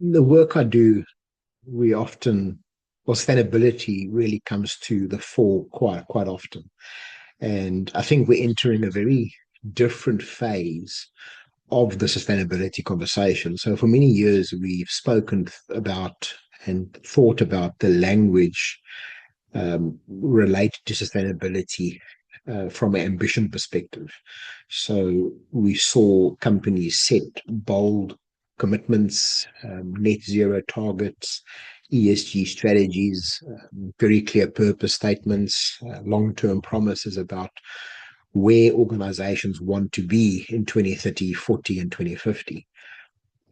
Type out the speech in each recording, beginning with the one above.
The work I do, we often, well, sustainability really comes to the fore quite often. And I think we're entering a very different phase of the sustainability conversation. So for many years, we've spoken about and thought about the language related to sustainability from an ambition perspective. So we saw companies set bold commitments, net zero targets, ESG strategies, very clear purpose statements, long-term promises about where organizations want to be in 2030, 40, and 2050.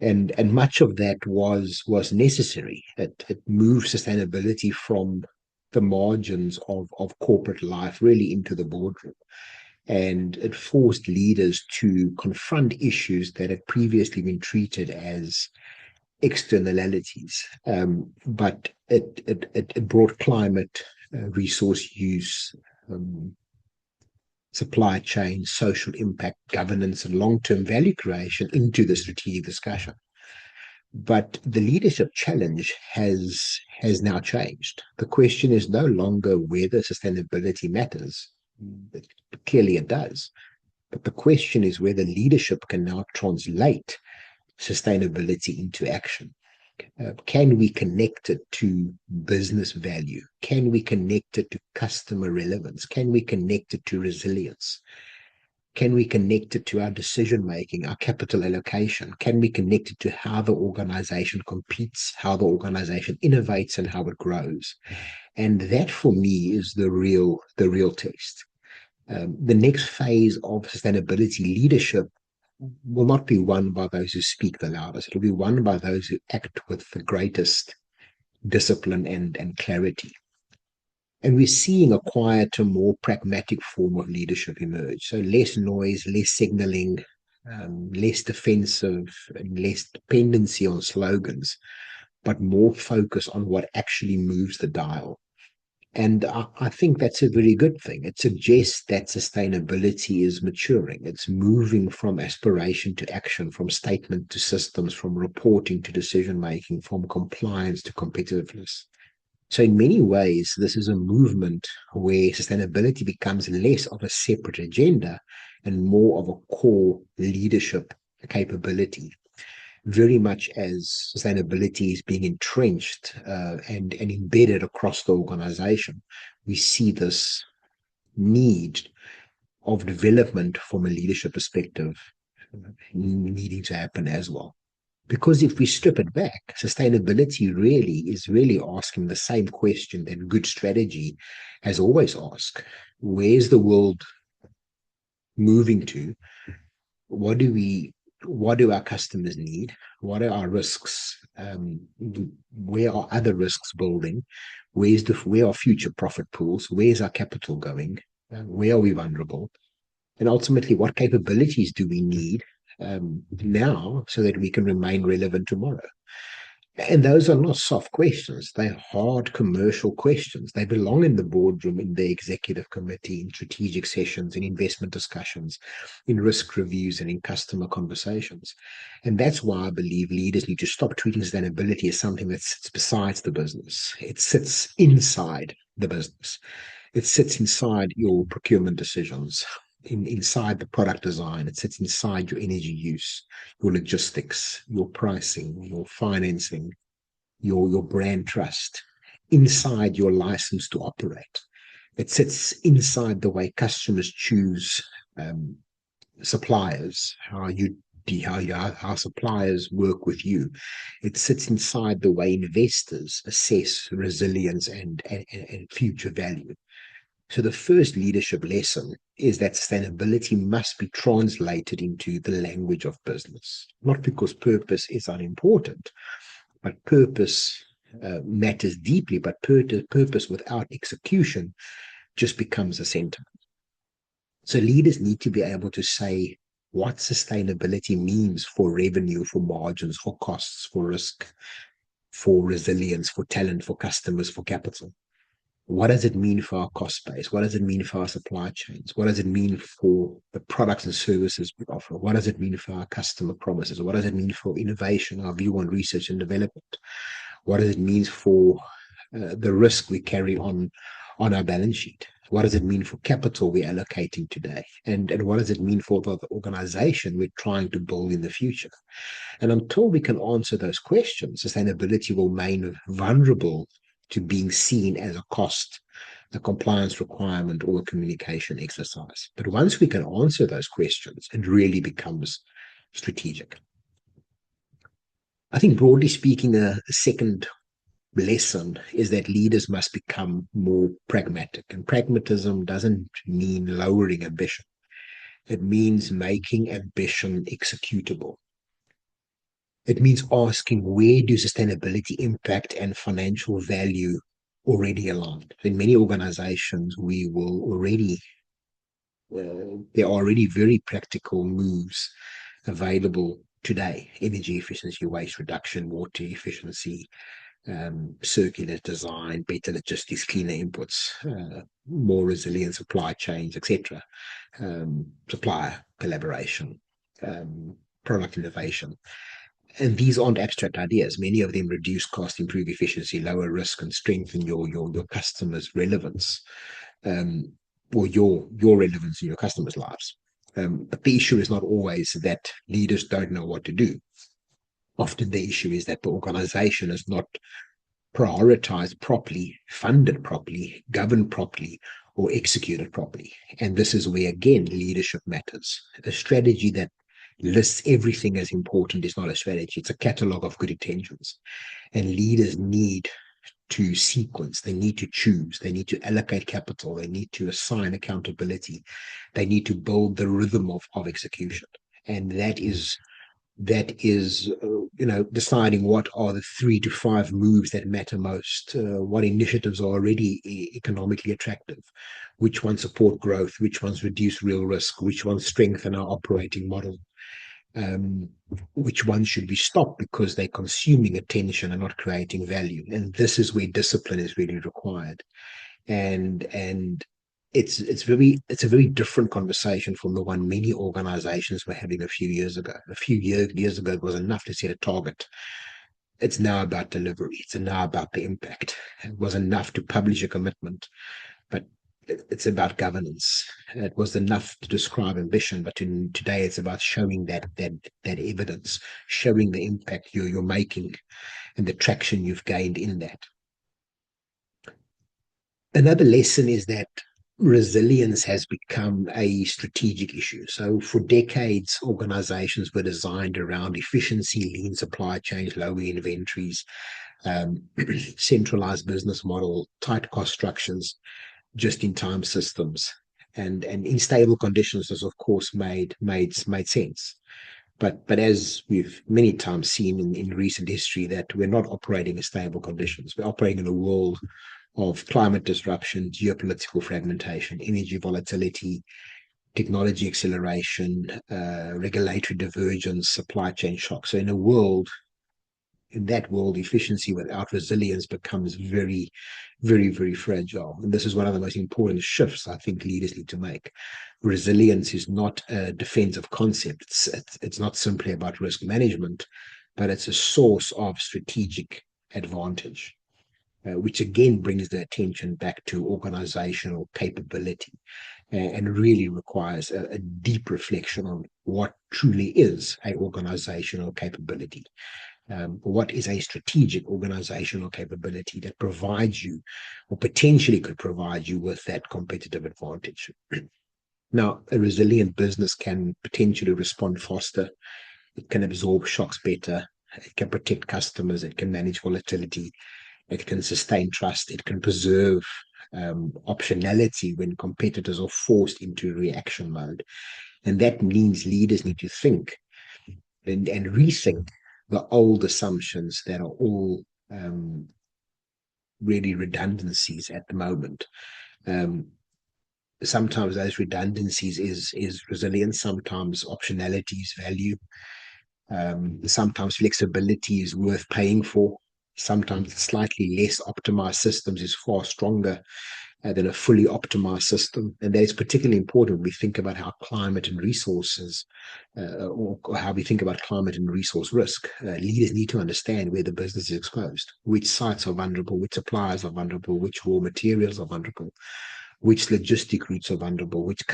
And much of that was necessary. It moved sustainability from the margins of corporate life really into the boardroom. And it forced leaders to confront issues that had previously been treated as externalities. But it brought climate, resource use, um, supply chain, social impact, governance, and long-term value creation into the strategic discussion. But the leadership challenge has now changed. The question is no longer whether sustainability matters. Clearly it does. But the question is whether leadership can now translate sustainability into action. Can we connect it to business value? Can we connect it to customer relevance? Can we connect it to resilience? Can we connect it to our decision making, our capital allocation? Can we connect it to how the organization competes, how the organization innovates, and how it grows? And that, for me, is the real test. The next phase of sustainability leadership will not be won by those who speak the loudest. It'll be won by those who act with the greatest discipline and clarity. And we're seeing a quieter, more pragmatic form of leadership emerge. So less noise, less signaling, less defensive, and less dependency on slogans, but more focus on what actually moves the dial. And I think that's a very good thing. It suggests that sustainability is maturing. It's moving from aspiration to action, from statement to systems, from reporting to decision making, from compliance to competitiveness. So, in many ways, this is a movement where sustainability becomes less of a separate agenda and more of a core leadership capability, very much as sustainability is being entrenched and embedded across the organization. We see this need of development from a leadership perspective needing to happen as well. Because if we strip it back, sustainability really asking the same question that good strategy has always asked. Where's the world moving to? What do our customers need? What are our risks? Where are other risks building? Where are future profit pools? Where's our capital going? Where are we vulnerable? And ultimately, what capabilities do we need now so that we can remain relevant tomorrow? And those are not soft questions. They're hard commercial questions. They belong in the boardroom, in the executive committee, in strategic sessions, in investment discussions, in risk reviews, and in customer conversations. And that's why I believe leaders need to stop treating sustainability as something that sits besides the business. It sits inside the business. It sits inside your procurement decisions, inside the product design. It sits inside your energy use, your logistics, your pricing, your financing, your brand trust, inside your license to operate. It sits inside the way customers choose suppliers, how suppliers work with you. It sits inside the way investors assess resilience and future value. So the first leadership lesson is that sustainability must be translated into the language of business, not because purpose is unimportant, but purpose matters deeply, but purpose without execution just becomes a sentiment. So leaders need to be able to say what sustainability means for revenue, for margins, for costs, for risk, for resilience, for talent, for customers, for capital. What does it mean for our cost base? What does it mean for our supply chains? What does it mean for the products and services we offer? What does it mean for our customer promises? What does it mean for innovation, our view on research and development? What does it mean for the risk we carry on our balance sheet? What does it mean for capital we're allocating today? And what does it mean for the organization we're trying to build in the future? And until we can answer those questions, sustainability will remain vulnerable to being seen as a cost, a compliance requirement, or a communication exercise. But once we can answer those questions, it really becomes strategic. I think, broadly speaking, a second lesson is that leaders must become more pragmatic. And pragmatism doesn't mean lowering ambition, it means making ambition executable. It means asking, where do sustainability impact and financial value already align? In many organizations, we will already, there are already very practical moves available today: energy efficiency, waste reduction, water efficiency, circular design, better logistics, cleaner inputs, more resilient supply chains, etc. Supplier collaboration, product innovation. And these aren't abstract ideas. Many of them reduce cost, improve efficiency, lower risk, and strengthen your customers' relevance, or your relevance in your customers' lives. But the issue is not always that leaders don't know what to do. Often the issue is that the organization is not prioritized properly, funded properly, governed properly, or executed properly. And this is where, again, leadership matters. A strategy that lists everything as important is not a strategy, it's a catalog of good intentions. And leaders need to sequence, they need to choose, they need to allocate capital, they need to assign accountability, they need to build the rhythm of execution. And that is deciding what are the 3 to 5 moves that matter most, what initiatives are already economically attractive, which ones support growth, which ones reduce real risk, which ones strengthen our operating model, um, which ones should be stopped because they're consuming attention and not creating value. And this is where discipline is really required. And it's a very different conversation from the one many organizations were having a few years ago. A few years ago, it was enough to set a target. It's now about delivery. It's now about the impact. It was enough to publish a commitment, but it's about governance. It was enough to describe ambition, but today it's about showing that evidence, showing the impact you're making and the traction you've gained in that. Another lesson is that resilience has become a strategic issue. So for decades, organizations were designed around efficiency, lean supply chains, lower inventories, centralized business model, tight cost structures, just-in-time systems. And in stable conditions, this of course made sense. But as we've many times seen in recent history, that we're not operating in stable conditions. We're operating in a world of climate disruption, geopolitical fragmentation, energy volatility, technology acceleration, regulatory divergence, supply chain shock. So in that world, efficiency without resilience becomes very, very, very fragile. And this is one of the most important shifts I think leaders need to make. Resilience is not a defensive concept. It's not simply about risk management, but it's a source of strategic advantage. Which again brings the attention back to organizational capability and really requires a deep reflection on what truly is an organizational capability. What is a strategic organizational capability that provides you or potentially could provide you with that competitive advantage? Now, a resilient business can potentially respond faster. It can absorb shocks better. It can protect customers. It can manage volatility. It can sustain trust. It can preserve optionality when competitors are forced into reaction mode. And that means leaders need to think and rethink the old assumptions that are all really redundancies at the moment. Sometimes those redundancies is resilience. Sometimes optionality is value. Sometimes flexibility is worth paying for. Sometimes slightly less optimized systems is far stronger than a fully optimized system. And that is particularly important when we think about how climate and resources, or how we think about climate and resource risk. Leaders need to understand where the business is exposed, which sites are vulnerable, which suppliers are vulnerable, which raw materials are vulnerable, which logistic routes are vulnerable, which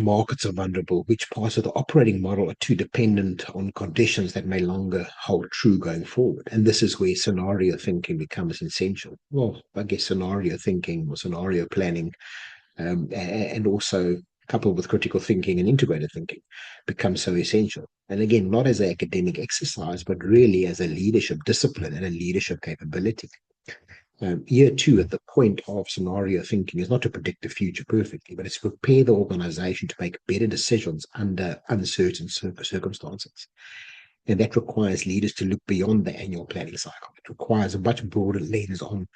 markets are vulnerable, which parts of the operating model are too dependent on conditions that may longer hold true going forward. And this is where scenario thinking becomes essential. Well, I guess scenario thinking or scenario planning, and also coupled with critical thinking and integrated thinking, becomes so essential. And again, not as an academic exercise, but really as a leadership discipline and a leadership capability. Year two, at the point of scenario thinking, is not to predict the future perfectly, but it's to prepare the organization to make better decisions under uncertain circumstances. And that requires leaders to look beyond the annual planning cycle. It requires a much broader lens on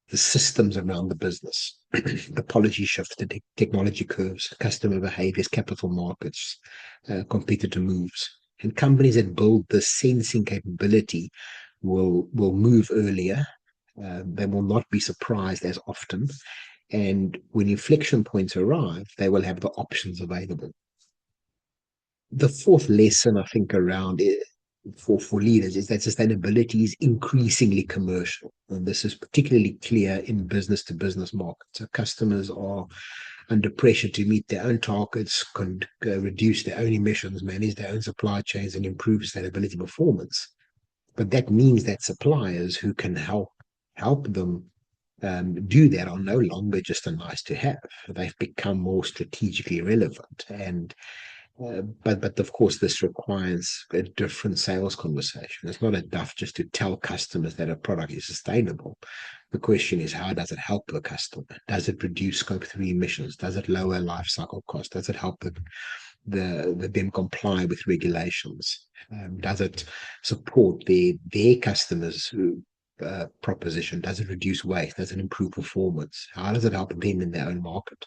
the systems around the business, the policy shifts, the technology curves, customer behaviors, capital markets, competitor moves. And companies that build this sensing capability will move earlier. They will not be surprised as often. And when inflection points arrive, they will have the options available. The fourth lesson, I think, around it for leaders is that sustainability is increasingly commercial. And this is particularly clear in business to business markets. So customers are under pressure to meet their own targets, reduce their own emissions, manage their own supply chains, and improve sustainability performance. But that means that suppliers who can help them do that are no longer just a nice to have. They've become more strategically relevant. And but of course, this requires a different sales conversation. It's not enough just to tell customers that a product is sustainable. The question is, how does it help the customer? Does it reduce scope 3 emissions? Does it lower life cycle costs? Does it help them comply with regulations? Does it support their customers who proposition? Does it reduce waste? Does it improve performance? How does it help them in their own market?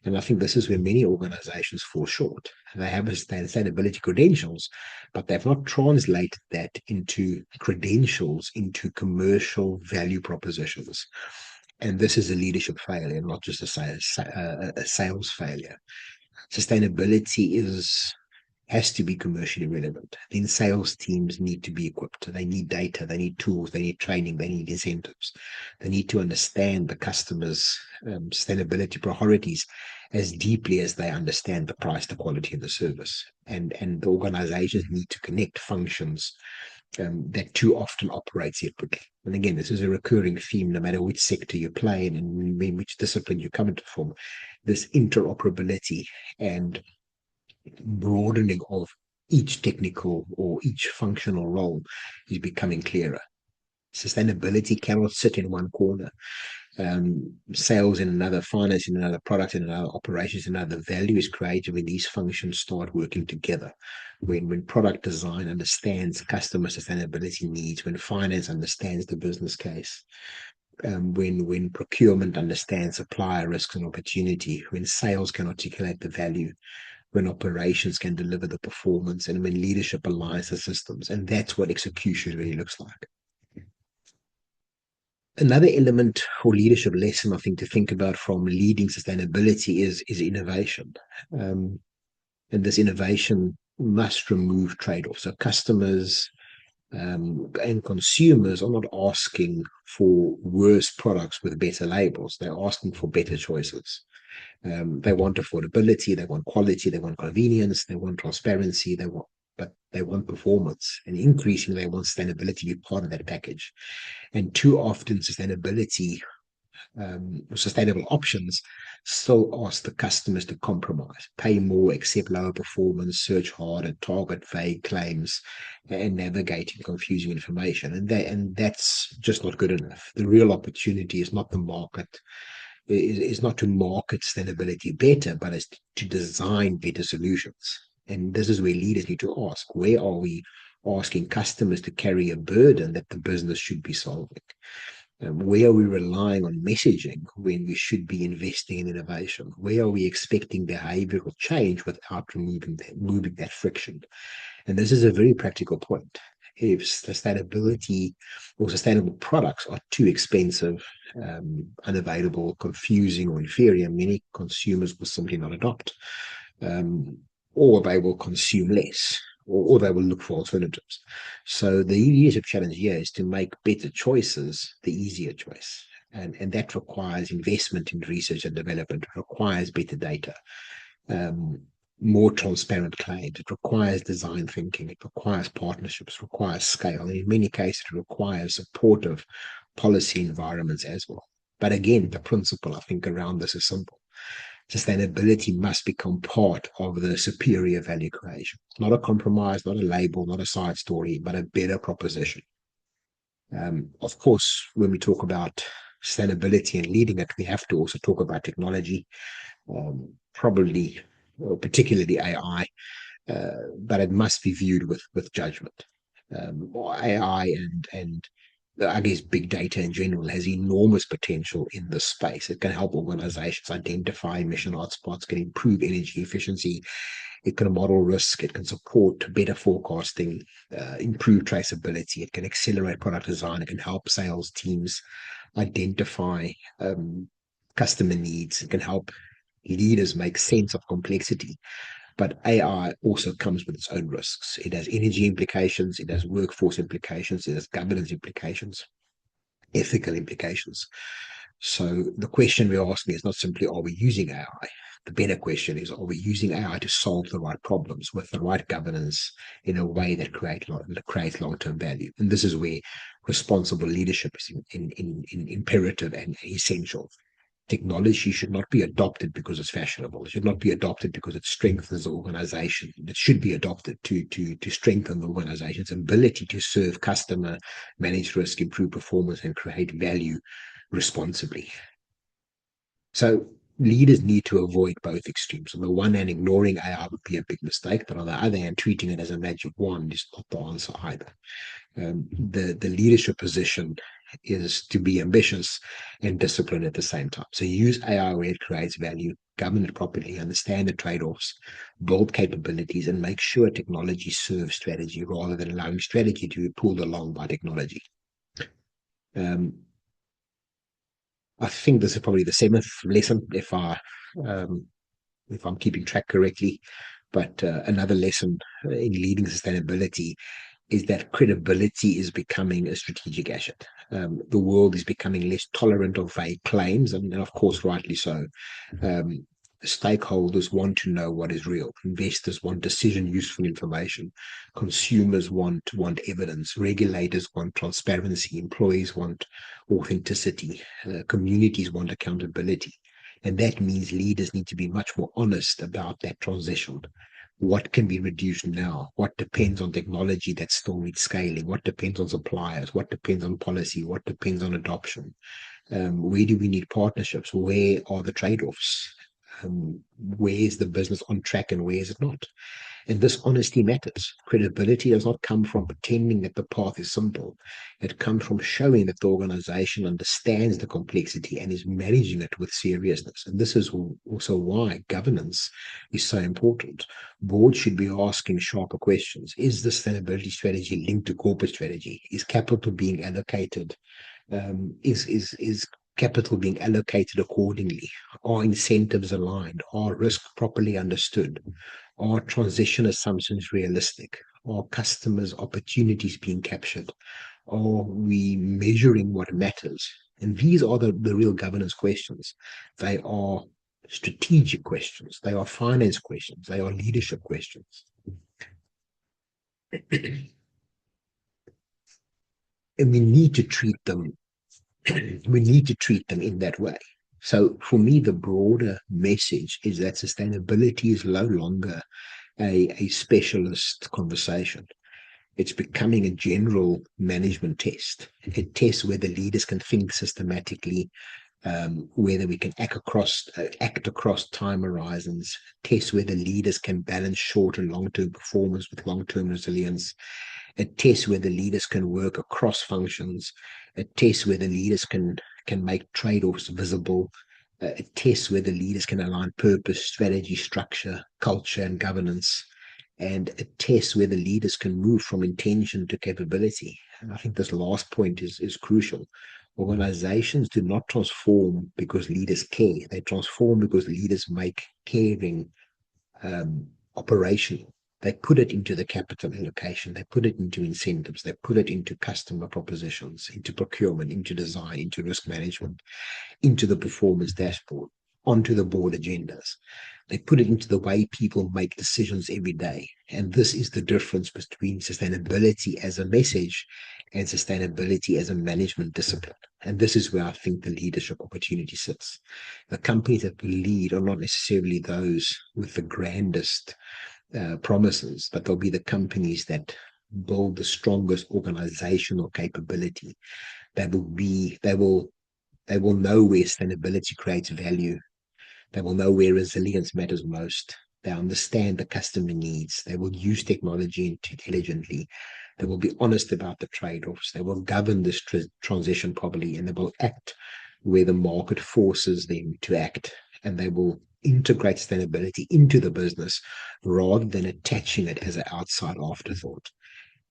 And I think this is where many organizations fall short. They have sustainability credentials, but they've not translated that into credentials, into commercial value propositions. And this is a leadership failure, not just a sales failure. Sustainability has to be commercially relevant. Then sales teams need to be equipped. They need data, they need tools, they need training, they need incentives. They need to understand the customer's sustainability priorities as deeply as they understand the price, the quality, and the service. And the organizations need to connect functions that too often operate separately. And again, this is a recurring theme, no matter which sector you play in and in which discipline you come into from, this interoperability and broadening of each technical or each functional role is becoming clearer. Sustainability cannot sit in one corner. Sales in another, finance in another, product in another, operations in another. Value is created when these functions start working together. When product design understands customer sustainability needs, when finance understands the business case, when procurement understands supplier risks and opportunity, when sales can articulate the value, when operations can deliver the performance, and when leadership aligns the systems. And that's what execution really looks like. Another element or leadership lesson I think to think about from leading sustainability is innovation. And this innovation must remove trade-offs. So customers and consumers are not asking for worse products with better labels. They're asking for better choices. They want affordability, they want quality, they want convenience, they want transparency, but they want performance. And increasingly, they want sustainability to be part of that package. And too often, sustainable options still ask the customers to compromise, pay more, accept lower performance, search harder, target vague claims, and navigating confusing information. And that's just not good enough. The real opportunity is not the market, is not to market sustainability better, but it's to design better solutions. And this is where leaders need to ask, where are we asking customers to carry a burden that the business should be solving? Where are we relying on messaging when we should be investing in innovation? Where are we expecting behavioral change without moving that friction? And this is a very practical point. if sustainability or sustainable products are too expensive, unavailable, confusing, or inferior, many consumers will simply not adopt, um, or they will consume less, or they will look for alternatives. So the leadership challenge here is to make better choices the easier choice. And that requires investment in research and development, it requires better data, um, more transparent claims. It requires design thinking. It requires partnerships. It requires scale. And in many cases, it requires supportive policy environments as well. But again, the principle I think around this is simple. Sustainability must become part of the superior value creation. Not a compromise, not a label, not a side story, but a better proposition. Of course, when we talk about sustainability and leading it, we have to also talk about technology, probably, or particularly AI, but it must be viewed with judgment. AI and I guess big data in general has enormous potential in this space. It can help organizations identify emission hotspots, can improve energy efficiency, it can model risk, it can support better forecasting, improve traceability, it can accelerate product design, it can help sales teams identify customer needs, it can help leaders make sense of complexity. But AI also comes with its own risks. It has energy implications, it has workforce implications, it has governance implications, ethical implications. So the question we're asking is not simply, are we using AI? The better question is, are we using AI to solve the right problems with the right governance in a way that creates long-term value? And this is where responsible leadership is imperative and essential. Technology should not be adopted because it's fashionable. It should not be adopted because it strengthens the organization. It should be adopted to strengthen the organization's ability to serve customer, manage risk, improve performance, and create value responsibly. So leaders need to avoid both extremes. On the one hand, ignoring AI would be a big mistake, but on the other hand, treating it as a magic wand is not the answer either. The leadership position is to be ambitious and disciplined at the same time. So use AI where it creates value, govern it properly, understand the trade-offs, build capabilities, and make sure technology serves strategy rather than allowing strategy to be pulled along by technology. Um, I think this is probably the seventh lesson, if I'm keeping track correctly. But another lesson in leading sustainability is that credibility is becoming a strategic asset. The world is becoming less tolerant of vague claims, and of course, rightly so. Um, Stakeholders want to know what is real. Investors want decision-useful information. Consumers want evidence. Regulators want transparency. Employees want authenticity. Communities want accountability. And that means leaders need to be much more honest about that transition. What can be reduced now? What depends on technology that still needs scaling? What depends on suppliers? What depends on policy? What depends on adoption? Where do we need partnerships? Where are the trade-offs? Where is the business on track and where is it not? And this honesty matters. Credibility does not come from pretending that the path is simple. It comes from showing that the organization understands the complexity and is managing it with seriousness. And this is also why governance is so important. Boards should be asking sharper questions. Is the sustainability strategy linked to corporate strategy? Is capital being allocated? Is capital being allocated accordingly? Are incentives aligned? Are risks properly understood? Are transition assumptions realistic? Are customers' opportunities being captured? Are we measuring what matters? And these are the real governance questions. They are strategic questions. They are finance questions. They are leadership questions. And we need to treat them in that way. So for me, the broader message is that sustainability is no longer a specialist conversation. It's becoming a general management test. It tests whether leaders can think systematically, whether we can act across time horizons, tests whether leaders can balance short and long-term performance with long-term resilience. It tests whether leaders can work across functions. It tests whether leaders can make trade-offs visible. It tests whether leaders can align purpose, strategy, structure, culture, and governance. and a test where the leaders can move from intention to capability. And I think this last point is crucial. Organizations do not transform because leaders care. They transform because leaders make caring operational. They put it into the capital allocation. They put it into incentives. They put it into customer propositions, into procurement, into design, into risk management, into the performance dashboard, onto the board agendas. They put it into the way people make decisions every day. And this is the difference between sustainability as a message and sustainability as a management discipline. And this is where I think the leadership opportunity sits. The companies that lead are not necessarily those with the grandest promises, but they'll be the companies that build the strongest organizational capability. They will know where sustainability creates value. They will know where resilience matters most. They understand the customer needs. They will use technology intelligently. They will be honest about the trade-offs. They will govern this transition properly, and they will act where the market forces them to act. And they will integrate sustainability into the business rather than attaching it as an outside afterthought.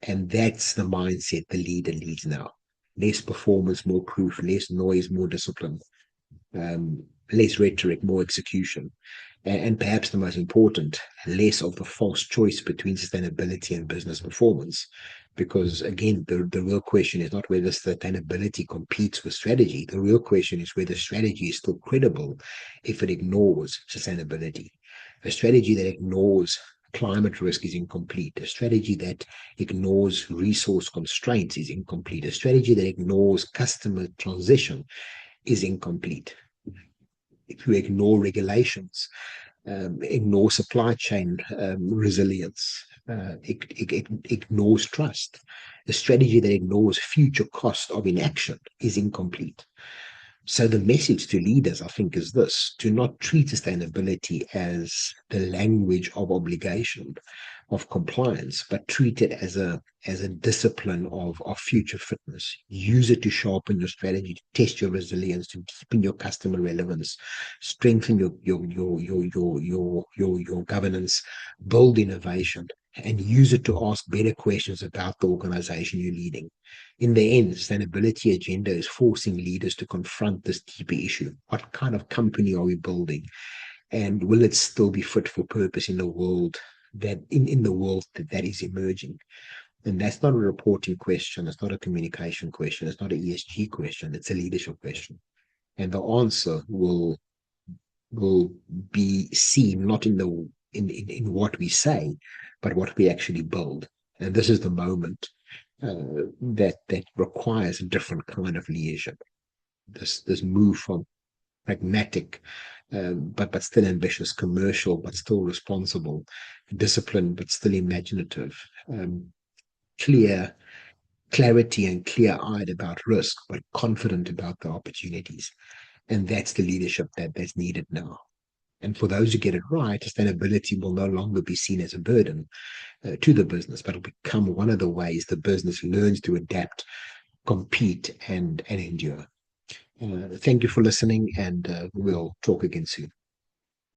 And that's the mindset the leader leads now. Less performance, more proof, less noise, more discipline, less rhetoric, more execution. And perhaps the most important, less of the false choice between sustainability and business performance. Because again, the real question is not whether sustainability competes with strategy. The real question is whether strategy is still credible if it ignores sustainability. A strategy that ignores climate risk is incomplete. A strategy that ignores resource constraints is incomplete. A strategy that ignores customer transition is incomplete. If you ignore regulations, ignore supply chain resilience, ignores trust, a strategy that ignores future cost of inaction is incomplete. So the message to leaders, I think, is this: do not treat sustainability as the language of obligation, of compliance, but treat it as a discipline of future fitness. Use it to sharpen your strategy, to test your resilience, to deepen your customer relevance, strengthen your governance, build innovation, and use it to ask better questions about the organization you're leading. In the end, sustainability agenda is forcing leaders to confront this deeper issue. What kind of company are we building? And will it still be fit for purpose in the world that is emerging? And that's not a reporting question. It's not a communication question. It's not an ESG question. It's a leadership question. And the answer will be seen not in what we say, but what we actually build. And this is the moment that requires a different kind of leadership. This move from pragmatic, but still ambitious, commercial but still responsible, disciplined but still imaginative, clarity and clear-eyed about risk, but confident about the opportunities. And that's the leadership that's needed now. And for those who get it right, sustainability will no longer be seen as a burden to the business, but it'll become one of the ways the business learns to adapt, compete, and endure. Thank you for listening, and we'll talk again soon.